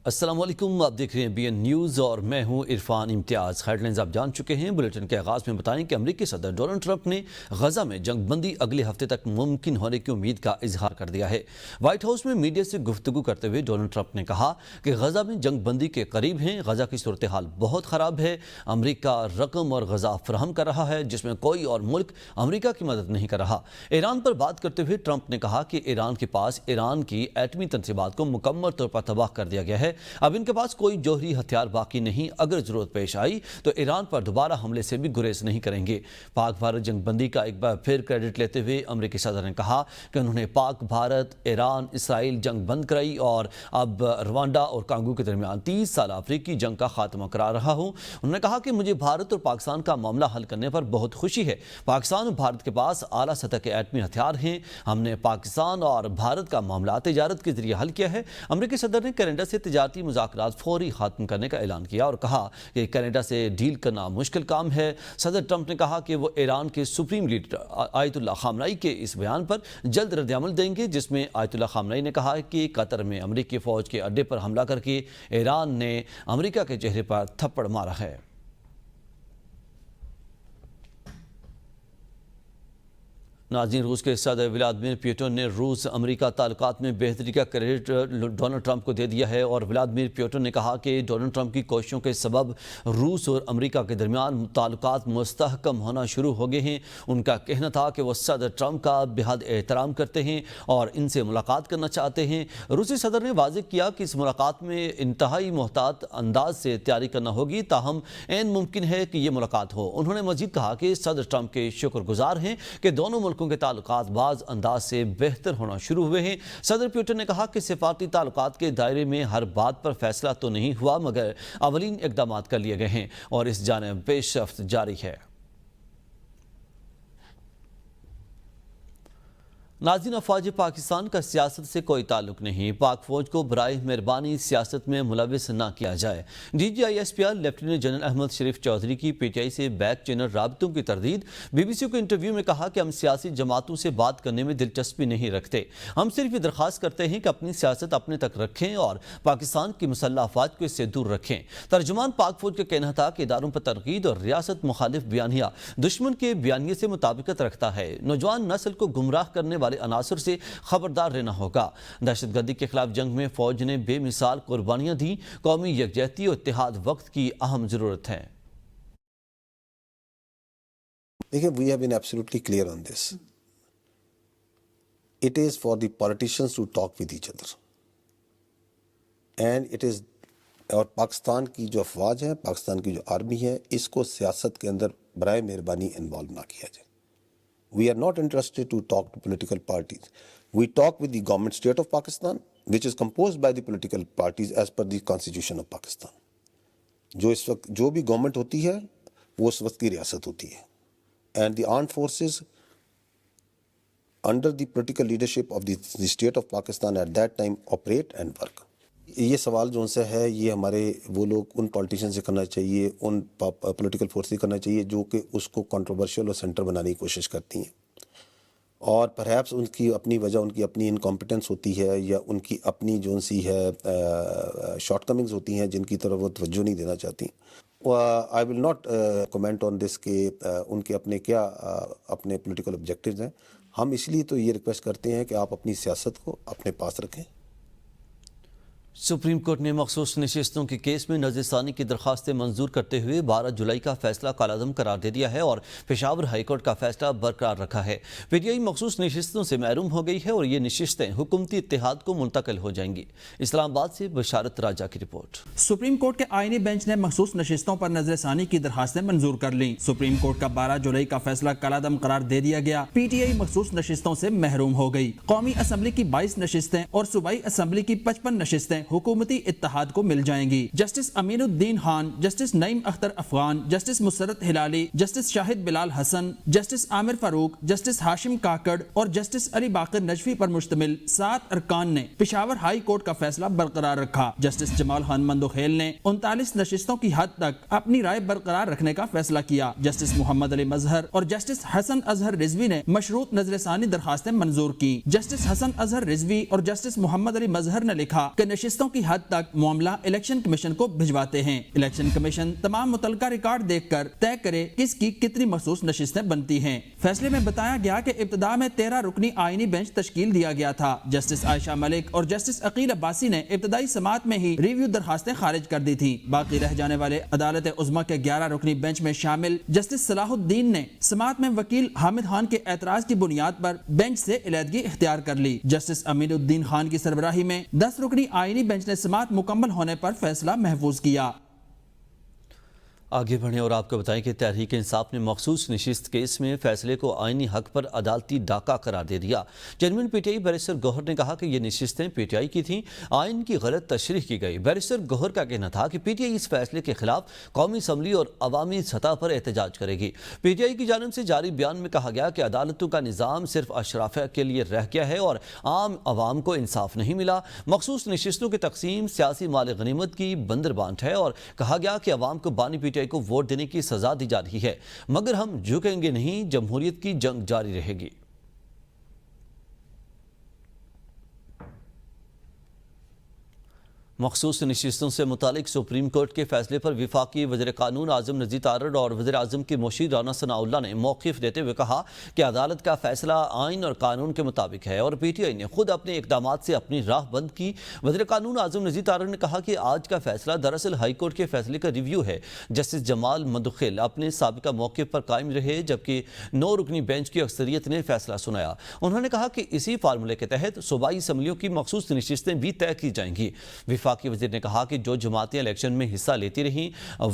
السلام علیکم، آپ دیکھ رہے ہیں بی این نیوز اور میں ہوں عرفان امتیاز۔ ہیڈ لائنز آپ جان چکے ہیں۔ بلیٹن کے آغاز میں بتائیں کہ امریکی صدر ڈونلڈ ٹرمپ نے غزہ میں جنگ بندی اگلے ہفتے تک ممکن ہونے کی امید کا اظہار کر دیا ہے۔ وائٹ ہاؤس میں میڈیا سے گفتگو کرتے ہوئے ڈونلڈ ٹرمپ نے کہا کہ غزہ میں جنگ بندی کے قریب ہیں۔ غزہ کی صورتحال بہت خراب ہے۔ امریکہ رقم اور غذا فراہم کر رہا ہے جس میں کوئی اور ملک امریکہ کی مدد نہیں کر رہا۔ ایران پر بات کرتے ہوئے ٹرمپ نے کہا کہ ایران کے پاس ایران کی ایٹمی تنصیبات کو مکمل طور پر تباہ کر دیا گیا ہے۔ اب ان کے پاس کوئی جوہری ہتھیار باقی نہیں۔ اگر ضرورت پیش آئی تو ایران پر دوبارہ حملے سے بھی گریز نہیں کریں گے۔ پاک بھارت جنگ بندی کا ایک بار پھر کریڈٹ لیتے ہوئے امریکی صدر نے کہا کہ انہوں نے پاک بھارت ایران اسرائیل جنگ بند کرائی اور اب روانڈا اور کانگو کے درمیان 30 سال افریقی جنگ کا خاتمہ کرا رہا ہوں۔ انہوں نے کہا کہ مجھے بھارت اور پاکستان کا معاملہ حل کرنے پر بہت خوشی ہے۔ پاکستان اور بھارت کے پاس اعلیٰ سطح کے ایٹمی ہتھیار ہیں۔ ہم نے پاکستان اور بھارت کا معاملہ تجارت کے ذریعے حل کیا ہے۔ امریکی صدر نے کینیڈا سے تجارتی مذاکرات فوری ختم کرنے کا اعلان کیا اور کہا کہ کینیڈا سے ڈیل کرنا مشکل کام ہے۔ صدر ٹرمپ نے کہا کہ وہ ایران کے سپریم لیڈر آیت اللہ خامنئی کے اس بیان پر جلد رد عمل دیں گے جس میں آیت اللہ خامنئی نے کہا کہ قطر میں امریکی فوج کے اڈے پر حملہ کر کے ایران نے امریکہ کے چہرے پر تھپڑ مارا ہے۔ ناظرین، روس کے صدر ولادیمیر پیوٹن نے روس امریکہ تعلقات میں بہتری کا کریڈٹ ڈونلڈ ٹرمپ کو دے دیا ہے اور ولادیمیر پیوٹن نے کہا کہ ڈونلڈ ٹرمپ کی کوششوں کے سبب روس اور امریکہ کے درمیان تعلقات مستحکم ہونا شروع ہو گئے ہیں۔ ان کا کہنا تھا کہ وہ صدر ٹرمپ کا بےحد احترام کرتے ہیں اور ان سے ملاقات کرنا چاہتے ہیں۔ روسی صدر نے واضح کیا کہ اس ملاقات میں انتہائی محتاط انداز سے تیاری کرنا ہوگی، تاہم عین ممکن ہے کہ یہ ملاقات ہو۔ انہوں نے مزید کہا کہ صدر ٹرمپ کے شکر گزار ہیں کہ دونوں ملکوں کے تعلقات بعض انداز سے بہتر ہونا شروع ہوئے ہیں۔ صدر پیوٹن نے کہا کہ سفارتی تعلقات کے دائرے میں ہر بات پر فیصلہ تو نہیں ہوا مگر اولین اقدامات کر لیے گئے ہیں اور اس جانب پیش رفت جاری ہے۔ ناظرین، افواج پاکستان کا سیاست سے کوئی تعلق نہیں۔ پاک فوج کو برائے مہربانی سیاست میں ملوث نہ کیا جائے۔ D G I S P R lieutenant general Ahmed Sharif Chaudhry کی پی ٹی آئی سے بیک چینل رابطوں کی تردید۔ بی بی سی کو انٹرویو میں کہا کہ ہم سیاسی جماعتوں سے بات کرنے میں دلچسپی نہیں رکھتے۔ ہم صرف یہ درخواست کرتے ہیں کہ اپنی سیاست اپنے تک رکھیں اور پاکستان کی مسلح افواج کو اس سے دور رکھیں۔ ترجمان پاک فوج کا کہنا تھا کہ اداروں پر تنقید اور ریاست مخالف بیانیہ دشمن کے بیانیے سے مطابقت رکھتا ہے۔ نوجوان نسل کو گمراہ کرنے والے عناصر سے خبردار رہنا ہوگا۔ دہشت گردی کے خلاف جنگ میں فوج نے بے مثال قربانیاں دیں۔ قومی یکجہتی اور اتحاد وقت کی اہم ضرورت ہے۔ دیکھیں، we have been absolutely clear on this. It is for the politicians to talk with each other. And it is اور پاکستان کی جو افواج ہے، پاکستان کی جو آرمی ہے، اس کو سیاست کے اندر برائے مہربانی انوالو نہ کیا جائے۔ We are not interested to talk to political parties. We talk with the government state of Pakistan, which is composed by the political parties as per the constitution of Pakistan. جو اس وقت جو بھی government ہوتی ہے وہ اس وقت کی ریاست ہوتی ہے. And the armed forces under the political leadership of the state of Pakistan at that time operate and work. یہ سوال جو ان سے ہے یہ ہمارے وہ لوگ ان پولیٹیشین سے کرنا چاہیے، ان پولیٹیکل فورس سے کرنا چاہیے جو کہ اس کو کنٹروورشل اور سینٹر بنانے کی کوشش کرتی ہیں، اور پرہیپس ان کی اپنی وجہ ان کی اپنی انکمپیٹنس ہوتی ہے یا ان کی اپنی جو سی ہے شارٹ کمنگز ہوتی ہیں جن کی طرف وہ توجہ نہیں دینا چاہتی۔ آئی ول ناٹ کمنٹ آن دس کہ ان کے اپنے کیا اپنے پولیٹیکل آبجیکٹیوز ہیں۔ ہم اس لیے تو یہ ریکویسٹ کرتے ہیں کہ آپ اپنی سیاست کو اپنے پاس رکھیں۔ سپریم کورٹ نے مخصوص نشستوں کے کیس میں نظر ثانی کی درخواستیں منظور کرتے ہوئے 12 جولائی کا فیصلہ کالعدم قرار دے دیا ہے اور پشاور ہائی کورٹ کا فیصلہ برقرار رکھا ہے۔ پی ٹی آئی مخصوص نشستوں سے محروم ہو گئی ہے اور یہ نشستیں حکومتی اتحاد کو منتقل ہو جائیں گی۔ اسلام آباد سے بشارت راجہ کی رپورٹ۔ سپریم کورٹ کے آئینی بینچ نے مخصوص نشستوں پر نظر ثانی کی درخواستیں منظور کر لیں۔ سپریم کورٹ کا 12 جولائی کا فیصلہ کالعدم قرار دے دیا گیا۔ پی ٹی آئی مخصوص نشستوں سے محروم ہو گئی۔ قومی اسمبلی کی 22 نشستیں اور صوبائی اسمبلی کی 55 نشستیں حکومتی اتحاد کو مل جائیں گی۔ جسٹس امین الدین خان، جسٹس نعیم اختر افغان، جسٹس مسرت ہلالی، جسٹس شاہد بلال حسن، جسٹس عامر فاروق، جسٹس ہاشم کاکڑ اور جسٹس علی باقر نجفی پر مشتمل 7 ارکان نے پشاور ہائی کورٹ کا فیصلہ برقرار رکھا۔ جسٹس جمال خان مندوخیل نے 39 نشستوں کی حد تک اپنی رائے برقرار رکھنے کا فیصلہ کیا۔ جسٹس محمد علی مظہر اور جسٹس حسن اظہر رضوی نے مشروط نظر ثانی درخواستیں منظور کی۔ جسٹس حسن اظہر رضوی اور جسٹس محمد علی مظہر نے لکھا کہ نشست نشستوں کی حد تک معاملہ الیکشن کمیشن کو بھجواتے ہیں۔ الیکشن کمیشن تمام متعلقہ ریکارڈ دیکھ کر طے کرے کس کی کتنی مخصوص نشستیں بنتی ہیں۔ فیصلے میں بتایا گیا کہ ابتدا میں 13 رکنی آئینی بینچ تشکیل دیا گیا تھا۔ جسٹس عائشہ ملک اور جسٹس عقیل عباسی نے ابتدائی سماعت میں ہی ریویو درخواستیں خارج کر دی تھیں۔ باقی رہ جانے والے عدالت عظمیٰ کے 11 رکنی بینچ میں شامل جسٹس صلاح الدین نے سماعت میں وکیل حامد خان کے اعتراض کی بنیاد پر بینچ سے علیحدگی اختیار کر لی۔ جسٹس امین الدین خان کی سربراہی میں 10 رکنی آئینی بینچ نے سماعت مکمل ہونے پر فیصلہ محفوظ کیا۔ آگے بڑھیں اور آپ کو بتائیں کہ تحریک انصاف نے مخصوص نشست کیس میں فیصلے کو آئینی حق پر عدالتی ڈاکہ قرار دے دیا۔ Chairman P T I barrister Gohar نے کہا کہ یہ نشستیں پی ٹی آئی کی تھیں، آئین کی غلط تشریح کی گئی۔ بیرسٹر گوہر کا کہنا تھا کہ پی ٹی آئی اس فیصلے کے خلاف قومی اسمبلی اور عوامی سطح پر احتجاج کرے گی۔ پی ٹی آئی کی جانب سے جاری بیان میں کہا گیا کہ عدالتوں کا نظام صرف اشرافیہ کے لیے رہ گیا ہے اور عام عوام کو انصاف نہیں ملا۔ مخصوص نشستوں کی تقسیم سیاسی مال غنیمت کی بندر بانٹ ہے اور کہا گیا کہ عوام کو بانی پی ٹی آئی کو ووٹ دینے کی سزا دی جا رہی ہے، مگر ہم جھکیں گے نہیں، جمہوریت کی جنگ جاری رہے گی۔ مخصوص نشستوں سے متعلق سپریم کورٹ کے فیصلے پر وفاقی وزیر قانون اعظم نذیر تارڑ اور وزیر اعظم کی مشیر رانا ثناء اللہ نے موقف دیتے ہوئے کہا کہ عدالت کا فیصلہ آئین اور قانون کے مطابق ہے اور پی ٹی آئی نے خود اپنے اقدامات سے اپنی راہ بند کی۔ وزیر قانون اعظم نذیر تارڑ نے کہا کہ آج کا فیصلہ دراصل ہائی کورٹ کے فیصلے کا ریویو ہے۔ جسٹس جمال مدخل اپنے سابقہ موقف پر قائم رہے جبکہ 9 رکنی بینچ کی اکثریت نے فیصلہ سنایا۔ انہوں نے کہا کہ اسی فارمولے کے تحت صوبائی اسمبلیوں کی مخصوص نشستیں بھی طے کی جائیں گی۔ وفاقی وزیر نے کہا کہ جو جماعتیں الیکشن میں حصہ لیتی رہیں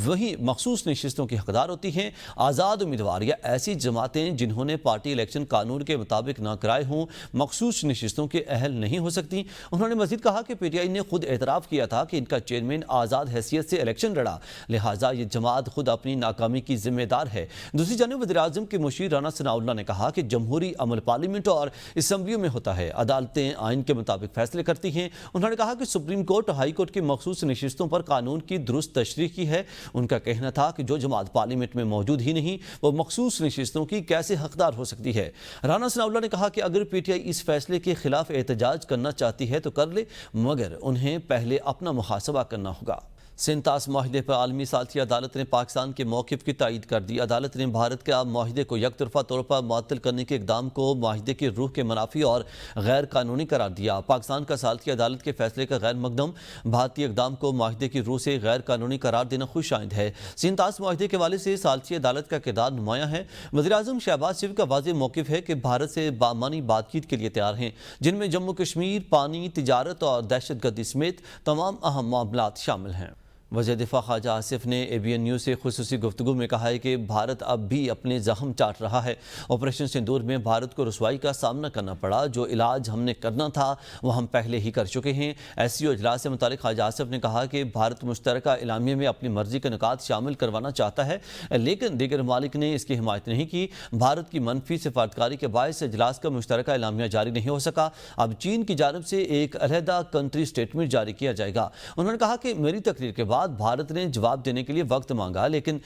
وہی مخصوص نشستوں کی حقدار ہوتی ہیں۔ آزاد امیدوار یا ایسی جماعتیں جنہوں نے پارٹی الیکشن قانون کے مطابق نہ کرائے ہوں مخصوص نشستوں کے اہل نہیں ہو سکتی۔ انہوں نے مزید کہا کہ پی ٹی آئی نے خود اعتراف کیا تھا کہ ان کا چیئرمین آزاد حیثیت سے الیکشن لڑا، لہٰذا یہ جماعت خود اپنی ناکامی کی ذمہ دار ہے۔ دوسری جانب وزیر اعظم کے مشیر رانا ثناء اللہ نے کہا کہ جمہوری عمل پارلیمنٹ اور اسمبلیوں میں ہوتا ہے، عدالتیں آئین کے مطابق فیصلے کرتی ہیں۔ انہوں نے کہا کہ سپریم کورٹ ہائی کورٹ کی مخصوص نشستوں پر قانون کی درست تشریح کی ہے۔ ان کا کہنا تھا کہ جو جماعت پارلیمنٹ میں موجود ہی نہیں وہ مخصوص نشستوں کی کیسے حقدار ہو سکتی ہے۔ رانا ثناء اللہ نے کہا کہ اگر پی ٹی آئی اس فیصلے کے خلاف احتجاج کرنا چاہتی ہے تو کر لے، مگر انہیں پہلے اپنا محاسبہ کرنا ہوگا۔ سنتاس معاہدے پر عالمی ثالثی عدالت نے پاکستان کے موقف کی تائید کر دی۔ عدالت نے بھارت کے معاہدے کو یک طرفہ طور پر معطل کرنے کے اقدام کو معاہدے کی روح کے منافی اور غیر قانونی قرار دیا۔ پاکستان کا ثالثی عدالت کے فیصلے کا غیر مقدم بھارتی اقدام کو معاہدے کی روح سے غیر قانونی قرار دینا خوش آئند ہے۔ سنتاس معاہدے کے حوالے سے ثالثی عدالت کا کردار نمایاں ہے۔ وزیر اعظم شہباز شریف کا واضح موقف ہے کہ بھارت سے بامعنی بات چیت کے لیے تیار ہیں، جن میں جموں کشمیر، پانی، تجارت اور دہشت گردی سمیت تمام اہم معاملات شامل ہیں۔ وزیر دفاع خواجہ آصف نے اے بی این نیوز سے خصوصی گفتگو میں کہا ہے کہ بھارت اب بھی اپنے زخم چاٹ رہا ہے۔ آپریشن سندور میں بھارت کو رسوائی کا سامنا کرنا پڑا، جو علاج ہم نے کرنا تھا وہ ہم پہلے ہی کر چکے ہیں۔ ایس سی او اجلاس سے متعلق خواجہ آصف نے کہا کہ بھارت مشترکہ اعلامیہ میں اپنی مرضی کے نکات شامل کروانا چاہتا ہے، لیکن دیگر ممالک نے اس کی حمایت نہیں کی۔ بھارت کی منفی سفارتکاری کے باعث اجلاس کا مشترکہ اعلامیہ جاری نہیں ہو سکا۔ اب چین کی جانب سے ایک علیحدہ کنٹری سٹیٹمنٹ جاری کیا جائے گا۔ انہوں نے کہا کہ میری تقریر کے بعد بھارت نے جواب دینے کے لیے وقت مانگا، لیکن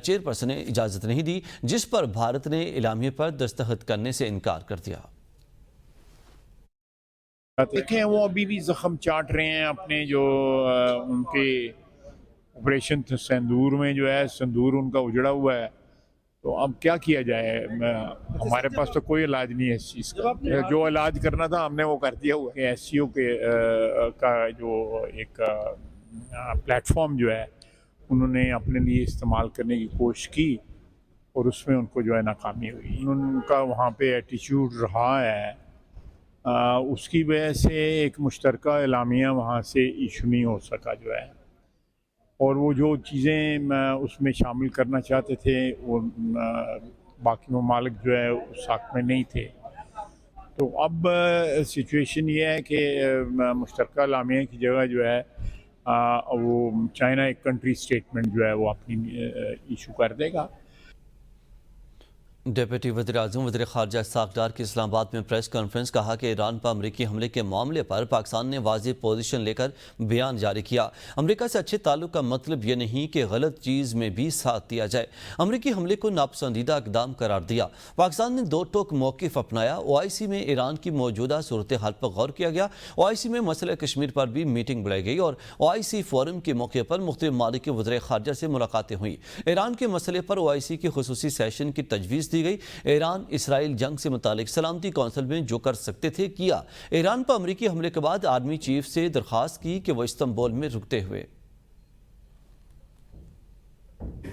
چیئرپرسن نے اجازت نہیں دی، جس پر بھارت نے اعلامیے پر دستخط کرنے سے انکار کر دیا۔ دیکھیں وہ ابھی بھی زخم چاٹ رہے ہیں اپنے، جو ان کے آپریشن سندور میں جو ہے سندور ان کا اجڑا ہوا ہے، تو اب کیا کیا جائے؟ ہمارے پاس تو کوئی علاج نہیں ہے اس چیز کا۔ جو علاج کرنا تھا ہم نے وہ کر دیا ہوا ہے۔ ایس سی او کا جو ایک پلیٹ فارم جو ہے انہوں نے اپنے لیے استعمال کرنے کی کوشش کی اور اس میں ان کو جو ہے ناکامی ہوئی۔ ان کا وہاں پہ ایٹیچیوڈ رہا ہے، اس کی وجہ سے ایک مشترکہ اعلامیہ وہاں سے ایشو نہیں ہو سکا جو ہے، اور وہ جو چیزیں اس میں شامل کرنا چاہتے تھے وہ باقی ممالک جو ہے اس حق میں نہیں تھے۔ تو اب سچویشن یہ ہے کہ مشترکہ اعلامیہ کی جگہ جو ہے وہ چائنا ایک کنٹری سٹیٹمنٹ جو ہے وہ اپنی ایشو کر دے گا۔ ڈپٹی وزیراعظم وزیر خارجہ اسحاق ڈار کی اسلام آباد میں پریس کانفرنس کہا کہ ایران پر امریکی حملے کے معاملے پر پاکستان نے واضح پوزیشن لے کر بیان جاری کیا۔ امریکہ سے اچھے تعلق کا مطلب یہ نہیں کہ غلط چیز میں بھی ساتھ دیا جائے۔ امریکی حملے کو ناپسندیدہ اقدام قرار دیا۔ پاکستان نے دو ٹوک موقف اپنایا۔ OIC میں ایران کی موجودہ صورتحال پر غور کیا گیا۔ OIC میں مسئلہ کشمیر پر بھی میٹنگ بلائی گئی اور OIC فورم کے موقع پر مختلف ممالک کے وزراء خارجہ سے ملاقاتیں ہوئیں۔ ایران کے مسئلے پر OIC کی خصوصی سیشن کی تجویز دی گئی۔ ایران اسرائیل جنگ سے متعلق سلامتی کونسل میں جو کر سکتے تھے کیا۔ ایران پر امریکی حملے کے بعد آرمی چیف سے درخواست کی کہ وہ استنبول میں رکتے ہوئے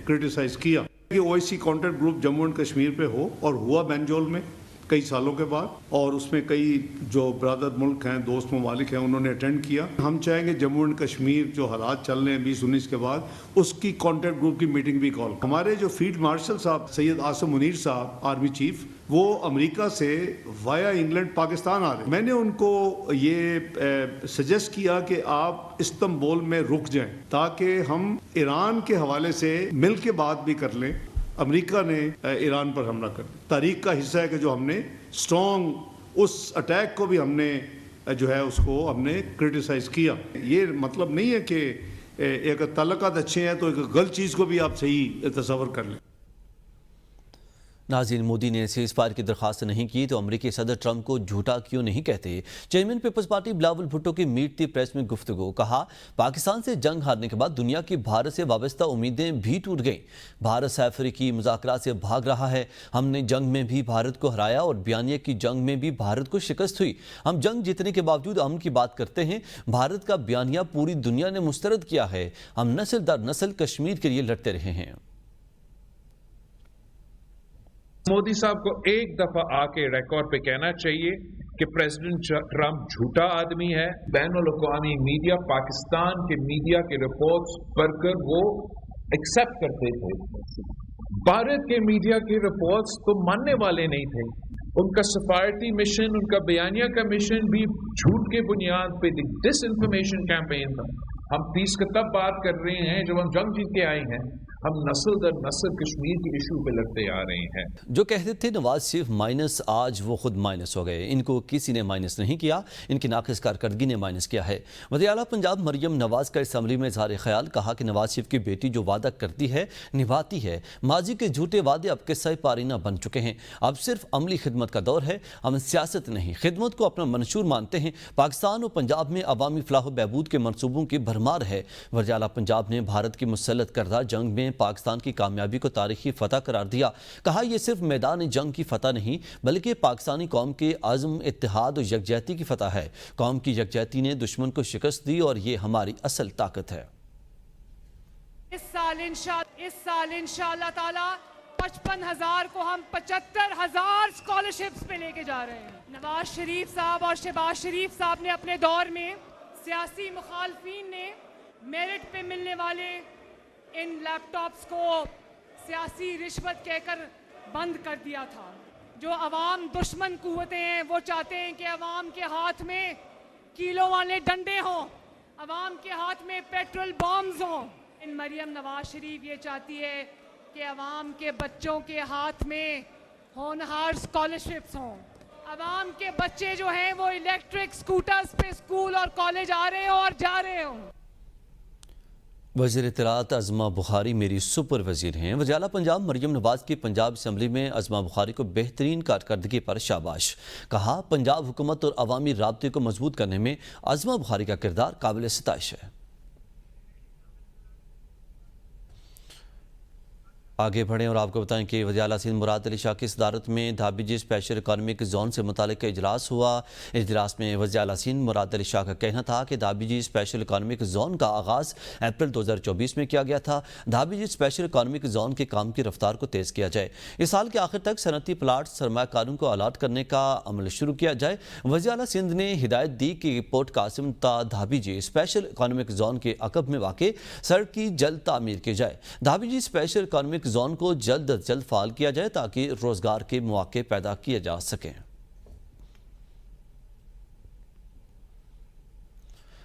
کرٹیسائز کیا کہ OIC contact group Jammu and Kashmir پہ ہو، اور ہوا بینجول میں کئی سالوں کے بعد، اور اس میں کئی جو برادر ملک ہیں، دوست ممالک ہیں، انہوں نے اٹینڈ کیا۔ ہم چاہیں گے جموں اینڈ کشمیر جو حالات چل رہے ہیں 2019 کے بعد، اس کی کانٹیکٹ گروپ کی میٹنگ بھی کال۔ ہمارے جو فیلڈ مارشل صاحب سید عاصم منیر صاحب آرمی چیف، وہ امریکہ سے وایا انگلینڈ پاکستان آ رہے ہیں۔ میں نے ان کو یہ سجیسٹ کیا کہ آپ استنبول میں رک جائیں تاکہ ہم ایران کے حوالے سے مل کے بات بھی کر لیں۔ امریکہ نے ایران پر حملہ کر دیا، تاریخ کا حصہ ہے کہ جو ہم نے اسٹرانگ اس اٹیک کو بھی ہم نے جو ہے اس کو ہم نے کرٹیسائز کیا۔ یہ مطلب نہیں ہے کہ ایک تعلقات اچھے ہیں تو ایک غلط چیز کو بھی آپ صحیح تصور کر لیں۔ ناظرین، مودی نے سیز فائر کی درخواست نہیں کی تو امریکی صدر ٹرمپ کو جھوٹا کیوں نہیں کہتے؟ چیئرمین پیپلز پارٹی بلاول بھٹو کی میٹ دی پریس میں گفتگو، کہا پاکستان سے جنگ ہارنے کے بعد دنیا کی بھارت سے وابستہ امیدیں بھی ٹوٹ گئیں۔ بھارت سہ افریقی مذاکرات سے بھاگ رہا ہے۔ ہم نے جنگ میں بھی بھارت کو ہرایا اور بیانیہ کی جنگ میں بھی بھارت کو شکست ہوئی۔ ہم جنگ جیتنے کے باوجود امن کی بات کرتے ہیں۔ بھارت کا بیانیہ پوری دنیا نے مسترد کیا ہے۔ ہم نسل در نسل کشمیر کے لیے لڑتے رہے ہیں۔ مودی صاحب کو ایک دفعہ آ کے ریکارڈ پہ کہنا چاہیے کہ پریزیڈنٹ ٹرمپ جھوٹا آدمی ہے۔ بین الاقوامی میڈیا، پاکستان کے میڈیا کے رپورٹس پڑھ کر وہ ایکسپٹ کرتے تھے۔ بھارت کے میڈیا کے رپورٹس تو ماننے والے نہیں تھے۔ ان کا سفارتی مشن، ان کا بیانیہ کا مشن بھی جھوٹ کے بنیاد پہ ڈس انفارمیشن کیمپین تھا۔ ہم پیس کا تب بات کر رہے ہیں جب ہم جنگ جیت کے آئے ہیں۔ ہم نسل در نسل کشمیر کے ایشو پہ لڑتے آ رہے ہیں۔ جو کہتے تھے نواز شریف مائنس، آج وہ خود مائنس ہو گئے۔ ان کو کسی نے مائنس نہیں کیا، ان کی ناقص کارکردگی نے مائنس کیا ہے۔ وزیر اعلیٰ پنجاب مریم نواز کا اسمبلی میں اظہار خیال، کہا کہ نواز شریف کی بیٹی جو وعدہ کرتی ہے نبھاتی ہے۔ ماضی کے جھوٹے وعدے اب قصہ پارینہ بن چکے ہیں۔ اب صرف عملی خدمت کا دور ہے۔ ہم سیاست نہیں، خدمت کو اپنا منشور مانتے ہیں۔ پاکستان اور پنجاب میں عوامی فلاح و بہبود کے منصوبوں کی بھرمار ہے۔ وزیر اعلیٰ پنجاب نے بھارت کی مسلط کردہ جنگ میں پاکستان کی کامیابی کو تاریخی فتح قرار دیا۔ کہا یہ صرف میدان جنگ کی فتح نہیں بلکہ پاکستانی قوم کے عزم، اتحاد اور یکجہتی کی فتح ہے۔ قوم کی یکجہتی نے دشمن کو شکست دی اور یہ ہماری اصل طاقت ہے۔ اس سال انشاءاللہ تعالی 55,000 کو ہم 75,000 اسکالرشپس پہ لے کے جا رہے ہیں۔ نواز شریف صاحب اور شہباز شریف صاحب نے اپنے دور میں سیاسی مخالفین نے میرٹ پہ ملنے والے ان لیپ ٹاپس کو سیاسی رشوت کہہ کر بند کر دیا تھا۔ جو عوام دشمن قوتیں ہیں وہ چاہتے ہیں کہ عوام کے ہاتھ میں کیلوں والے ڈنڈے ہوں، عوام کے ہاتھ میں پیٹرول بامز ہوں۔ ان مریم نواز شریف یہ چاہتی ہے کہ عوام کے بچوں کے ہاتھ میں ہونہار اسکالرشپس ہوں، عوام کے بچے جو ہیں وہ الیکٹرک سکوٹرز پہ اسکول اور کالج آ رہے ہوں اور جا رہے ہوں۔ وزیر اطلاعات عظمہ بخاری میری سپر وزیر ہیں۔ وزیر اعلیٰ پنجاب مریم نواز کی پنجاب اسمبلی میں عظمہ بخاری کو بہترین کارکردگی پر شاباش، کہا پنجاب حکومت اور عوامی رابطے کو مضبوط کرنے میں عظمہ بخاری کا کردار قابل ستائش ہے۔ آگے بڑھیں اور آپ کو بتائیں کہ وزیر اعلیٰ سندھ مراد علی شاہ کی صدارت میں دھابی جی اسپیشل اکانومک زون سے متعلق اجلاس ہوا۔ اجلاس میں وزیر اعلیٰ سندھ مراد علی شاہ کا کہنا تھا کہ دھابی جی اسپیشل اکانومک زون کا آغاز اپریل 2024 میں کیا گیا تھا۔ دھابی جی اسپیشل اکانومک زون کے کام کی رفتار کو تیز کیا جائے۔ اس سال کے آخر تک صنعتی پلاٹ سرمایہ کاروں کو الاٹ کرنے کا عمل شروع کیا جائے۔ وزیر اعلیٰ سندھ نے ہدایت دی کہ پورٹ قاسم تا دھابی جی اسپیشل اکانومک زون کے عقب میں واقع سڑک کی جلد تعمیر کی جائے۔ دھابی جی اسپیشل اکانومک زون کو جلد از جلد فعال کیا جائے تاکہ روزگار کے مواقع پیدا کیے جا سکیں۔